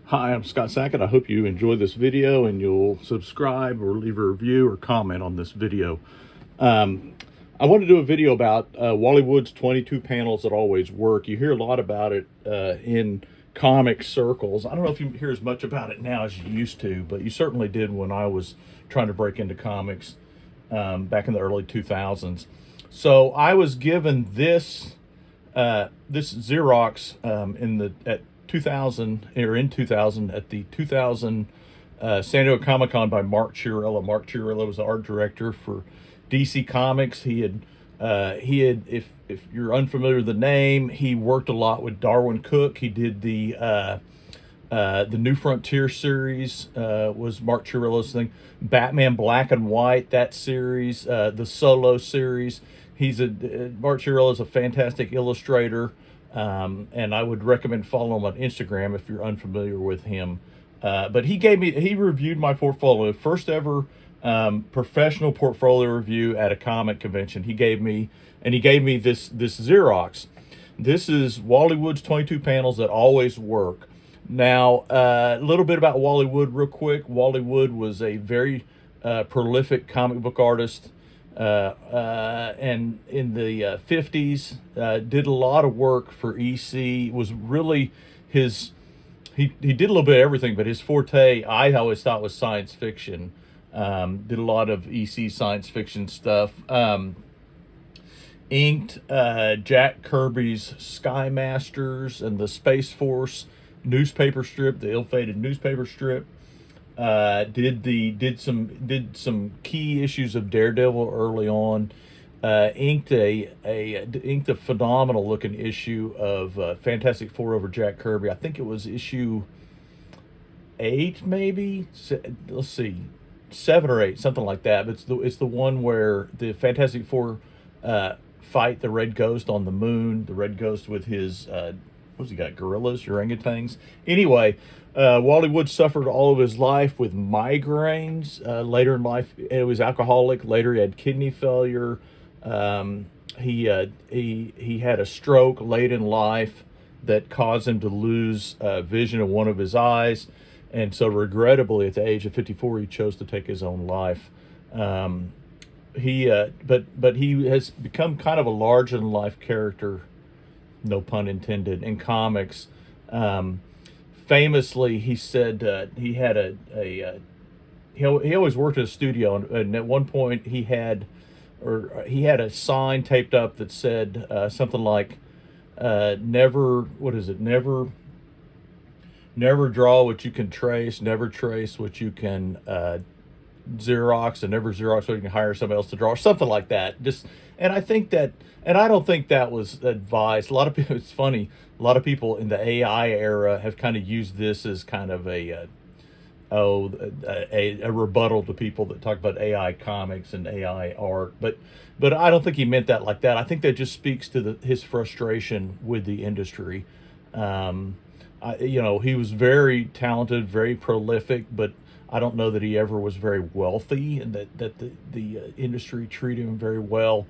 Hi, I'm Scott Sackett. I hope you enjoy this video and you'll subscribe or leave a review or comment on this video. I want to do a video about Wally Wood's 22 panels that always work. You hear a lot about it in comic circles. I don't know if you hear as much about it now as you used to, but you certainly did when I was trying to break into comics back in the early 2000s. So I was given this Xerox at 2000 at the 2000 San Diego Comic-Con by Mark Chiarella. Mark Chiarella was the art director for DC Comics. He had if you're unfamiliar with the name, he worked a lot with Darwin Cook. He did the New Frontier series was Mark Chiarella's thing. Batman Black and White, that series, the Solo series. Mark Chiarella is a fantastic illustrator, and I would recommend following him on Instagram if you're unfamiliar with him. But he reviewed my portfolio, first ever professional portfolio review at a comic convention. He gave me this Xerox. This is Wally Wood's 22 panels that always work. Now, a little bit about Wally Wood real quick. Wally Wood was a very prolific comic book artist, and in the 50s, did a lot of work for EC. Was really he did a little bit of everything, but his forte, I always thought, was science fiction. Did a lot of EC science fiction stuff. Inked Jack Kirby's Sky Masters and the Space Force newspaper strip, the ill-fated newspaper strip. Did some key issues of Daredevil early on. Inked a phenomenal looking issue of Fantastic Four over Jack Kirby. I think it was issue 8, maybe. Let's see, 7 or 8, something like that. But it's the one where the Fantastic Four fight the Red Ghost on the moon. The Red Ghost with his what's he got? Gorillas, orangutans. Anyway, Wally Wood suffered all of his life with migraines. Later in life, he was alcoholic. Later, he had kidney failure. He had a stroke late in life that caused him to lose vision in one of his eyes, and so regrettably, at the age of 54, he chose to take his own life. But he has become kind of a larger than life character, no pun intended, in comics. Famously, he said he had he always worked at a studio, and at one point he had a sign taped up that said something like never draw what you can trace, never trace what you can Xerox, and never Xerox so you can hire somebody else to draw, or something like that. And I think that, and I don't think that was advised. A lot of people, it's funny, a lot of people in the AI era have kind of used this as kind of a rebuttal to people that talk about AI comics and AI art. But I don't think he meant that like that. I think that just speaks to his frustration with the industry. He was very talented, very prolific, but I don't know that he ever was very wealthy, and that the industry treated him very well.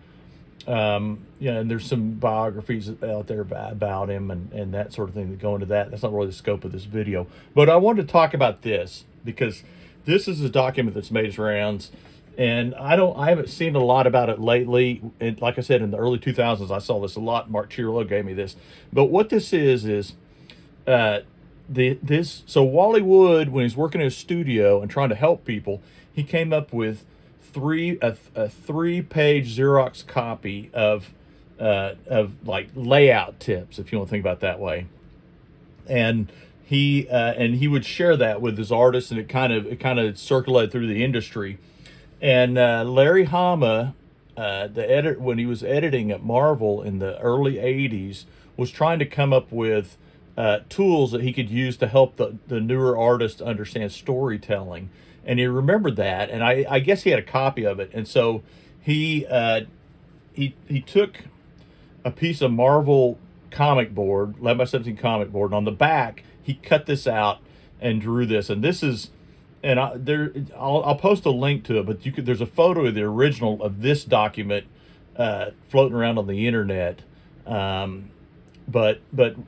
And there's some biographies out there about him and that sort of thing that go into that. That's not really the scope of this video. But I wanted to talk about this because this is a document that's made its rounds, and I haven't seen a lot about it lately. And like I said, in the early 2000s, I saw this a lot. Mark Chiarella gave me this. But what this is so Wally Wood, when he's working in his studio and trying to help people, he came up with a 3-page Xerox copy of like layout tips, if you want to think about it that way. And he would share that with his artists, and it kind of circulated through the industry. And Larry Hama, when he was editing at Marvel in the early 80s, was trying to come up with tools that he could use to help the newer artists understand storytelling. And he remembered that, and I guess he had a copy of it. And so he took a piece of Marvel comic board, 11x17 comic board, and on the back he cut this out and drew this. And this is, and I'll post a link to it, but there's a photo of the original of this document floating around on the internet. but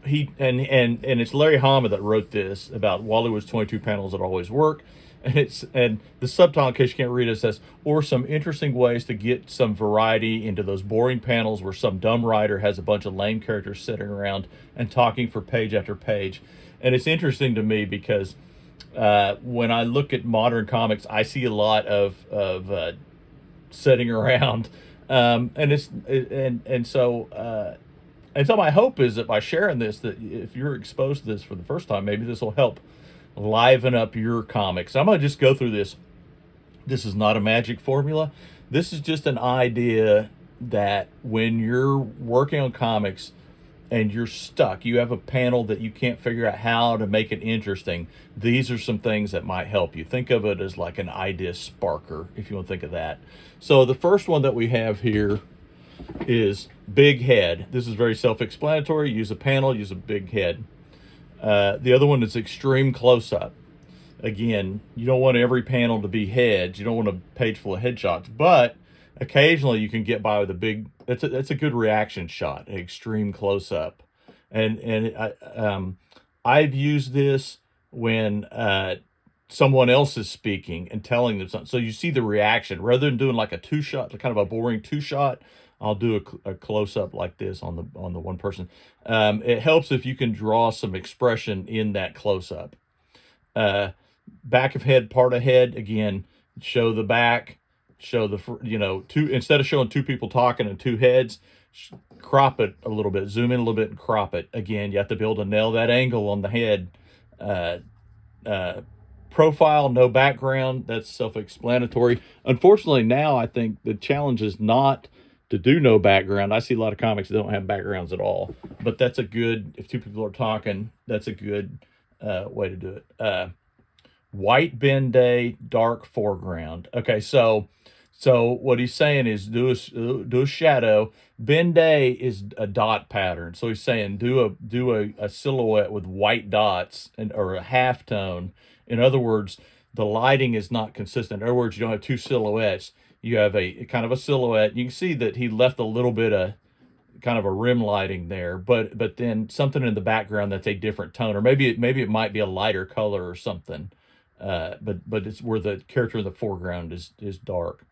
he and it's Larry Hama that wrote this about Wally Woods 22 panels that always work. And the subtitle, in case you can't read it, says, or some interesting ways to get some variety into those boring panels where some dumb writer has a bunch of lame characters sitting around and talking for page after page. And it's interesting to me because when I look at modern comics, I see a lot of sitting around, and it's and so. And so my hope is that by sharing this, that if you're exposed to this for the first time, maybe this will help liven up your comics. I'm going to just go through this. This is not a magic formula. This is just an idea that when you're working on comics and you're stuck, you have a panel that you can't figure out how to make it interesting, these are some things that might help you. Think of it as like an idea sparker, if you want to think of that. So the first one that we have here is big head. This is very self-explanatory. Use a panel, use a big head. The other one is extreme close-up. Again, you don't want every panel to be heads. You don't want a page full of headshots, but occasionally you can get by with a big. That's a good reaction shot, an extreme close-up. I've used this when someone else is speaking and telling them something, so you see the reaction rather than doing like a two-shot, kind of a boring two-shot. I'll do a close-up like this on the one person. It helps if you can draw some expression in that close-up. Back of head, part of head, again, show the back, show the, two, instead of showing two people talking and two heads, crop it a little bit, zoom in a little bit and crop it. Again, you have to be able to nail that angle on the head. Profile, no background, that's self-explanatory. Unfortunately, now I think the challenge is not to do no background. I see a lot of comics that don't have backgrounds at all, but that's a good, if two people are talking, that's a good way to do it. White Ben-Day, dark foreground. Okay, so what he's saying is do a shadow. Ben-Day is a dot pattern, so he's saying do a silhouette with white dots or a half tone. In other words, the lighting is not consistent. In other words, you don't have two silhouettes. You have a kind of a silhouette. You can see that he left a little bit of kind of a rim lighting there, but then something in the background that's a different tone, or maybe it might be a lighter color or something. But it's where the character in the foreground is dark.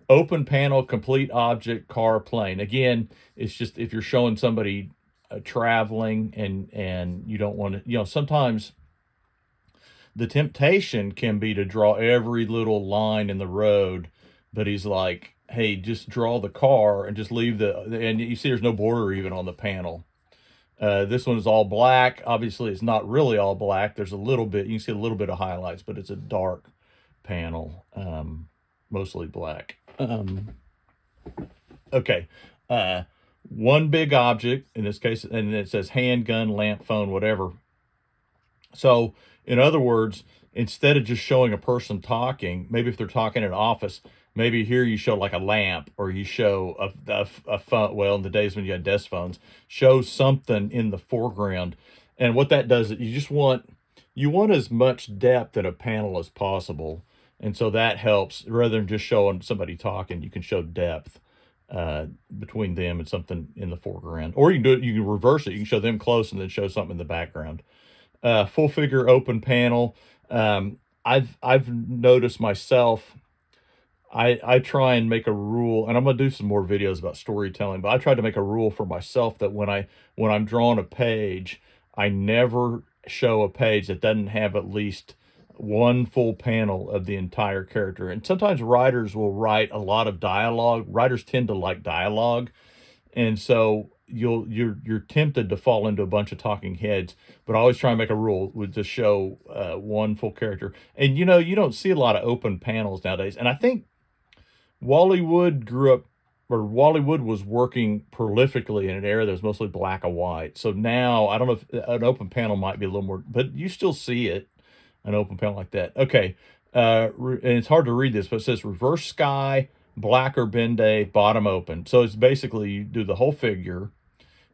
Open panel, complete object, car, plane. Again, it's just if you're showing somebody traveling and you don't want to, sometimes the temptation can be to draw every little line in the road, but he's like, hey, just draw the car and just leave and you see there's no border even on the panel. This one is all black. Obviously, it's not really all black. There's a little bit, you can see a little bit of highlights, but it's a dark panel, mostly black. Okay. One big object, in this case, and it says handgun, lamp, phone, whatever. So, in other words, instead of just showing a person talking, maybe if they're talking in an office, maybe here you show like a lamp, or you show a phone. Well, in the days when you had desk phones, show something in the foreground. And what that does is you want as much depth in a panel as possible. And so that helps. Rather than just showing somebody talking, you can show depth between them and something in the foreground. Or you can reverse it. You can show them close and then show something in the background. Full figure, open panel. I've noticed myself, I try and make a rule, and I'm going to do some more videos about storytelling, but I try to make a rule for myself that when I'm drawing a page, I never show a page that doesn't have at least one full panel of the entire character. And sometimes writers will write a lot of dialogue. Writers tend to like dialogue. And so you're tempted to fall into a bunch of talking heads, but I always try and make a rule with to show one full character. And you don't see a lot of open panels nowadays. And I think Wally Wood Wally Wood was working prolifically in an era that was mostly black and white. So now I don't know if an open panel might be a little more, but you still see it, an open panel like that. Okay, and it's hard to read this, but it says reverse sky, black or Ben-Day, bottom open. So it's basically you do the whole figure,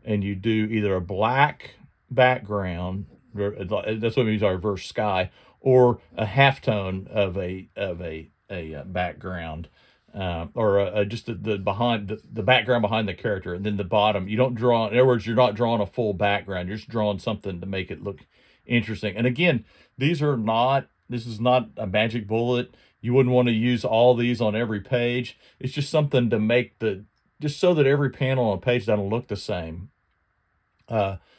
and you do either a black background, that's what it means by reverse sky, or a halftone of a background. or just the behind the background behind the character, and then the bottom. You don't draw. In other words, you're not drawing a full background. You're just drawing something to make it look interesting. And again, these are not. This is not a magic bullet. You wouldn't want to use all these on every page. It's just something to make just so that every panel on a page doesn't look the same.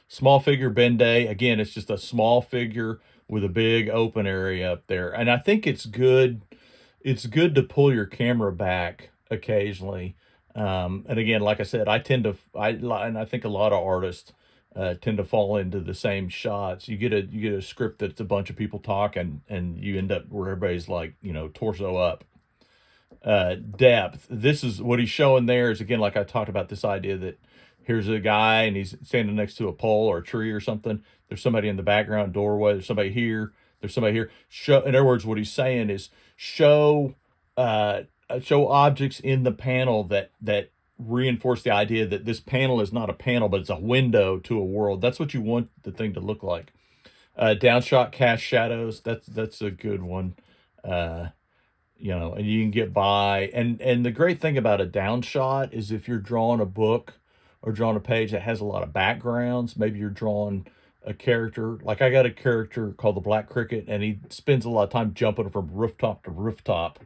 Small figure Bende. Again, it's just a small figure with a big open area up there. And I think it's good. It's good to pull your camera back occasionally. And again, like I said, and I think a lot of artists tend to fall into the same shots. You get a script that's a bunch of people talking, and you end up where everybody's like, torso up. Depth. This is what he's showing there is, again, like I talked about, this idea that here's a guy and he's standing next to a pole or a tree or something. There's somebody in the background doorway. There's somebody here. There's somebody here. In other words, what he's saying is show objects in the panel that reinforce the idea that this panel is not a panel, but it's a window to a world. That's what you want the thing to look like. Downshot cast shadows. That's a good one. And you can get by. And the great thing about a downshot is if you're drawing a book or drawing a page that has a lot of backgrounds, maybe you're drawing a character. Like I got a character called the Black Cricket, and he spends a lot of time jumping from rooftop to rooftop.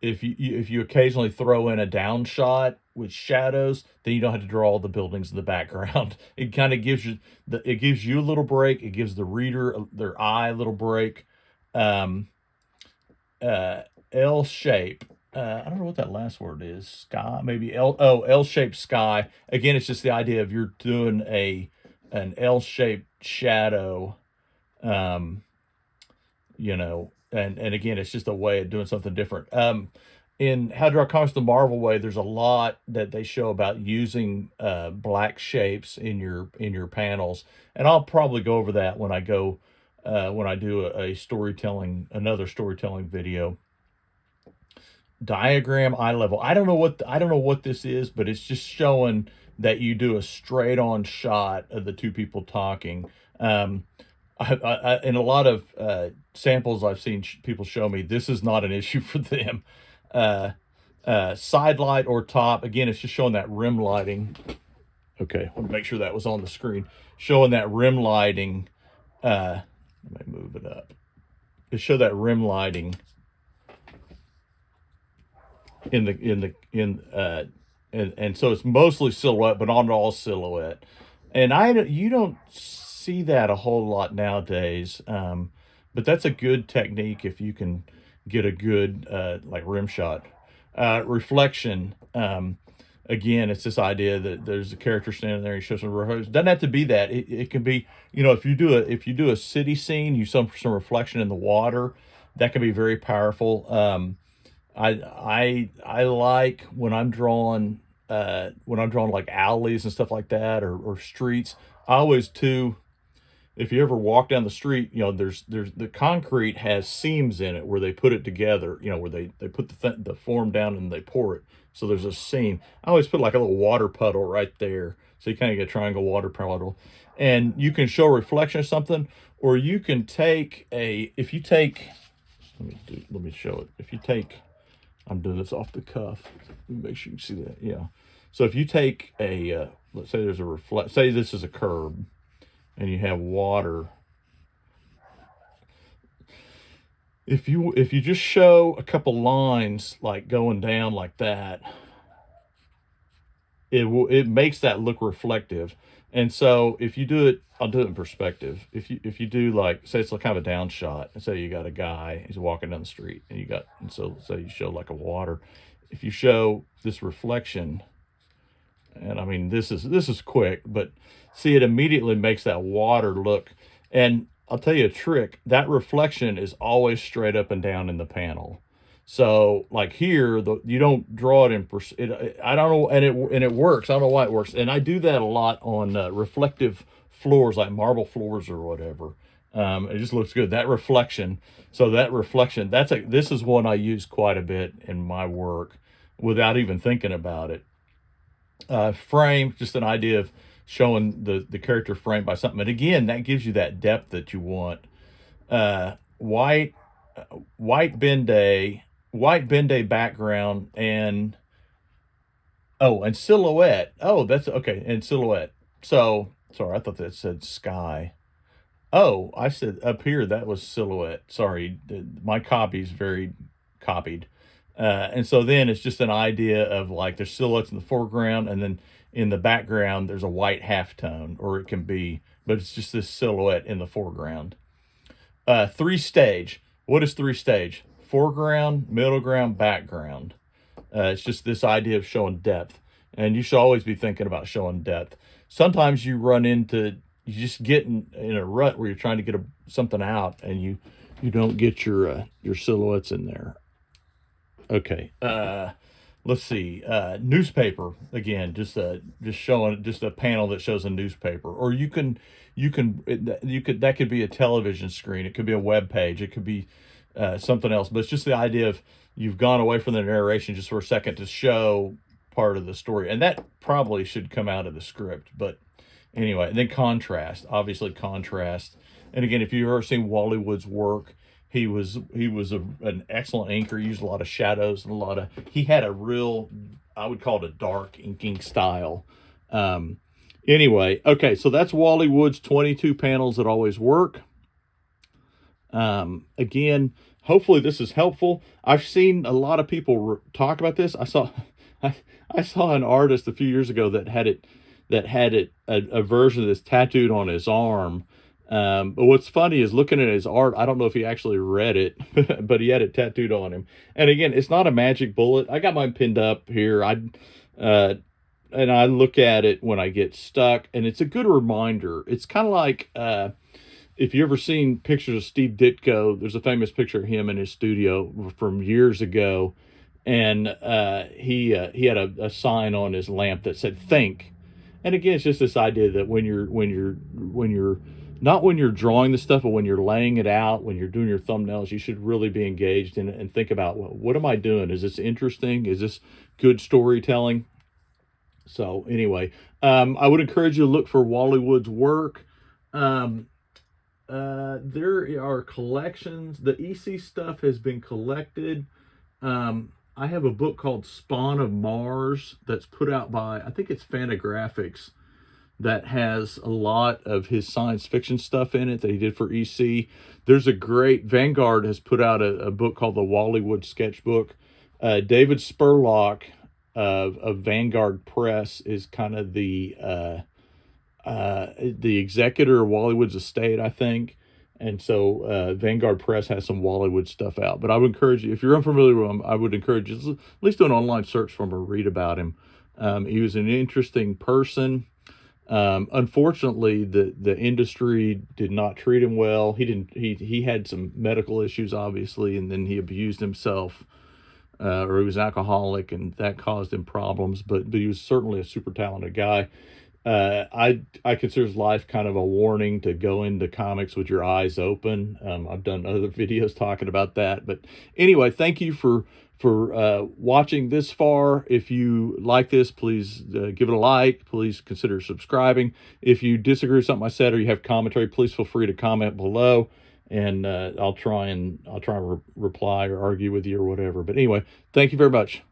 If you occasionally throw in a downshot with shadows, then you don't have to draw all the buildings in the background. It kind of gives you a little break. It gives the reader their eye a little break. L shape. I don't know what that last word is. Sky, maybe L-shaped sky. Again, it's just the idea of you're doing an L-shaped shadow. And again, it's just a way of doing something different. In How to Draw Comics the Marvel Way, there's a lot that they show about using black shapes in your panels, and I'll probably go over that when I do another storytelling video. Diagram eye level. I don't know what this is, but it's just showing that you do a straight on shot of the two people talking. In a lot of samples I've seen people show me, this is not an issue for them. Side light or top. Again, it's just showing that rim lighting. Okay, I want to make sure that was on the screen. Showing that rim lighting. Let me move it up. To show that rim lighting and so it's mostly silhouette, but not all silhouette. And you don't see that a whole lot nowadays. But that's a good technique if you can get a good like rim shot. Reflection. Again, it's this idea that there's a character standing there and he shows some reflection. It doesn't have to be that. It can be, if you do a city scene, you some reflection in the water, that can be very powerful. I like when I'm drawing like alleys and stuff like that, or streets. I always too. If you ever walk down the street, there's the concrete has seams in it where they put it together, where they put the form down and they pour it. So there's a seam. I always put like a little water puddle right there. So you kind of get a triangle water puddle. And you can show a reflection of something, or you can take let me show it. If you take, I'm doing this off the cuff. Let me make sure you see that. Yeah. So if you take let's say say this is a curb, and you have water. If you just show a couple lines like going down like that, it makes that look reflective. And so if you do it, I'll do it in perspective. If you do, like, say it's like kind of a down shot, and say you got a guy, he's walking down the street, and so say you show like a water. If you show this reflection, and I mean this is quick, but see, it immediately makes that water look. And I'll tell you a trick, that reflection is always straight up and down in the panel. So like here, you don't draw it in I don't know, and it works. I don't know why it works. And I do that a lot on reflective floors, like marble floors or whatever. It just looks good. That reflection. So that reflection, this is one I use quite a bit in my work without even thinking about it. Frame, just an idea of showing the character framed by something. And again, that gives you that depth that you want. White Bende, white Ben-Day background, and oh, and silhouette. Oh, that's okay. And silhouette. So sorry, I thought that said sky. Oh, I said up here that was silhouette. Sorry, my copy's very copied. And so then it's just an idea of like there's silhouettes in the foreground, and then in the background there's a white halftone, or it can be, but it's just this silhouette in the foreground. Three stage. What is three stage? Foreground, middle ground, background. It's just this idea of showing depth, and you should always be thinking about showing depth. Sometimes you just get in a rut where you're trying to get something out, and you don't get your silhouettes in there. Okay. Let's see. Newspaper again. Just showing just a panel that shows a newspaper, or you could that could be a television screen. It could be a web page. It could be something else. But it's just the idea of you've gone away from the narration just for a second to show part of the story, and that probably should come out of the script. But anyway, and then contrast, obviously contrast. And again, if you've ever seen Wally Wood's work, an excellent inker. He used a lot of shadows and he had a real, I would call it a dark inking style. Anyway, okay, so that's Wally Wood's 22 panels that always work. Again, hopefully this is helpful. I've seen a lot of people talk about this. I saw an artist a few years ago that had a version of this tattooed on his arm. But what's funny is looking at his art, I don't know if he actually read it, but he had it tattooed on him. And again, it's not a magic bullet. I got mine pinned up here. And I look at it when I get stuck, and it's a good reminder. It's kind of like, if you ever seen pictures of Steve Ditko, there's a famous picture of him in his studio from years ago. And, he had a sign on his lamp that said, think. And again, it's just this idea that when you're not when you're drawing the stuff, but when you're laying it out, when you're doing your thumbnails, you should really be engaged in it and think about, well, what am I doing? Is this interesting? Is this good storytelling? So anyway, I would encourage you to look for Wally Wood's work. There are collections. The EC stuff has been collected. I have a book called Spawn of Mars that's put out by, I think it's Fantagraphics, that has a lot of his science fiction stuff in it that he did for EC. There's a great, Vanguard has put out a book called the Wally Wood Sketchbook. David Spurlock of Vanguard Press is kind of the executor of Wally Wood's estate, I think. And so Vanguard Press has some Wally Wood stuff out. But I would encourage you, if you're unfamiliar with him, I would encourage you to at least do an online search for him or read about him. He was an interesting person. Unfortunately, the industry did not treat him well. He had some medical issues, obviously, and then he abused himself, or he was alcoholic, and that caused him problems. But he was certainly a super talented guy. I consider his life kind of a warning to go into comics with your eyes open. I've done other videos talking about that. But anyway, thank you for watching this far. If you like this, please give it a like. Please consider subscribing. If you disagree with something I said or you have commentary, please feel free to comment below, and I'll try and reply or argue with you or whatever. But anyway, thank you very much.